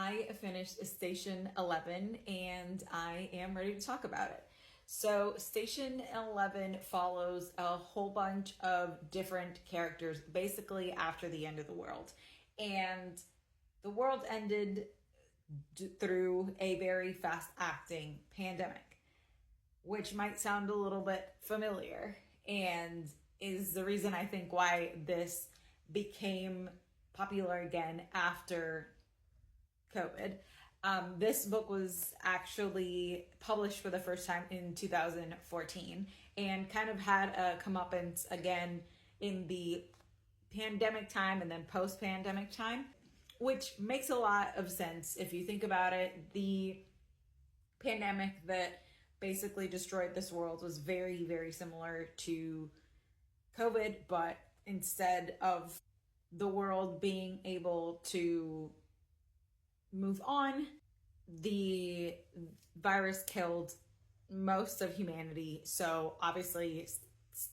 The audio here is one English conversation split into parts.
I finished Station 11 and I am ready to talk about it. So, Station 11 follows a whole bunch of different characters basically after the end of the world. And the world ended through a very fast acting pandemic, which might sound a little bit familiar and is the reason I think why this became popular again after COVID. This book was actually published for the first time in 2014 and kind of had a comeuppance again in the pandemic time and then post-pandemic time, which makes a lot of sense if you think about it. The pandemic that basically destroyed this world was very, very similar to COVID, but instead of the world being able to move on, the virus killed most of humanity. So obviously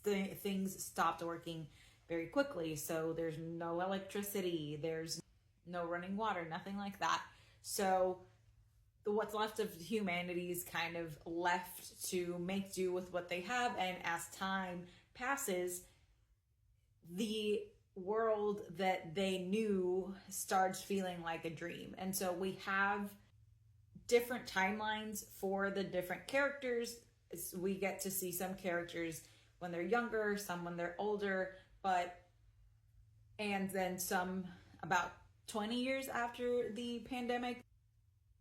things stopped working very quickly. So there's no electricity, there's no running water, nothing like that. So what's left of humanity is kind of left to make do with what they have. And as time passes, the world that they knew starts feeling like a dream. And so we have different timelines for the different characters. We get to see some characters when they're younger, some when they're older, and then some about 20 years after the pandemic.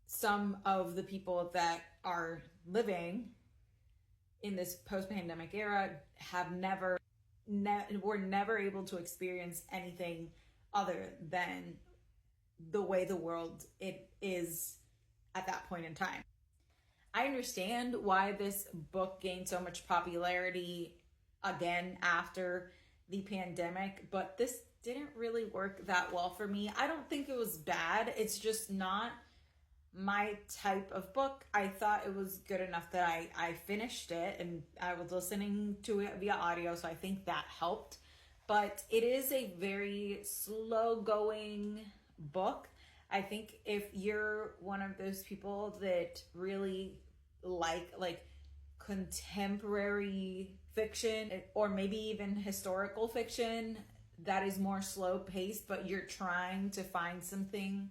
Some of the people that are living in this post-pandemic era have were never able to experience anything other than the way the world it is at that point in time. I understand why this book gained so much popularity again after the pandemic, but this didn't really work that well for me. I don't think it was bad. It's just not my type of book. I thought it was good enough that I finished it, and I was listening to it via audio, so I think that helped. But it is a very slow going book. I think if you're one of those people that really like contemporary fiction or maybe even historical fiction that is more slow paced, but you're trying to find something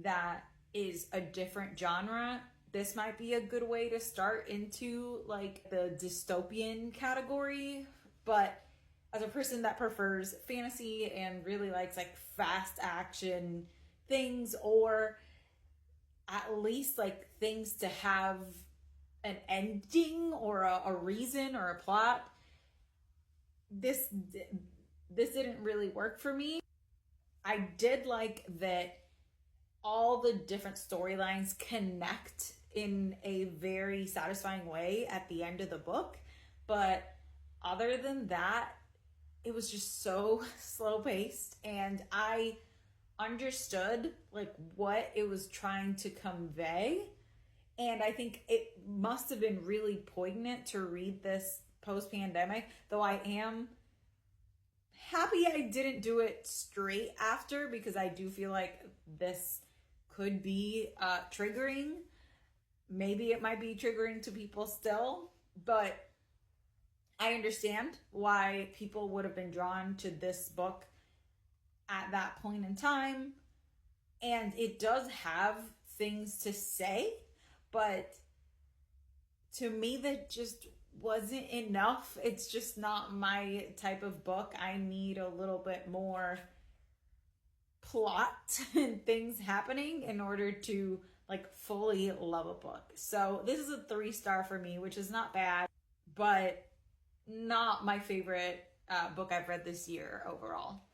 that is a different genre, this might be a good way to start into like the dystopian category. But as a person that prefers fantasy and really likes like fast action things, or at least like things to have an ending or a reason or a plot, this didn't really work for me. I did like that all the different storylines connect in a very satisfying way at the end of the book. But other than that, it was just so slow paced, and I understood like what it was trying to convey. And I think it must have been really poignant to read this post-pandemic, though I am happy I didn't do it straight after, because I do feel like this could be triggering. Maybe it might be triggering to people still, but I understand why people would have been drawn to this book at that point in time. And it does have things to say, but to me that just wasn't enough. It's just not my type of book. I need a little bit more plot and things happening in order to like fully love a book. So this is a 3-star for me, which is not bad, but not my favorite book I've read this year overall.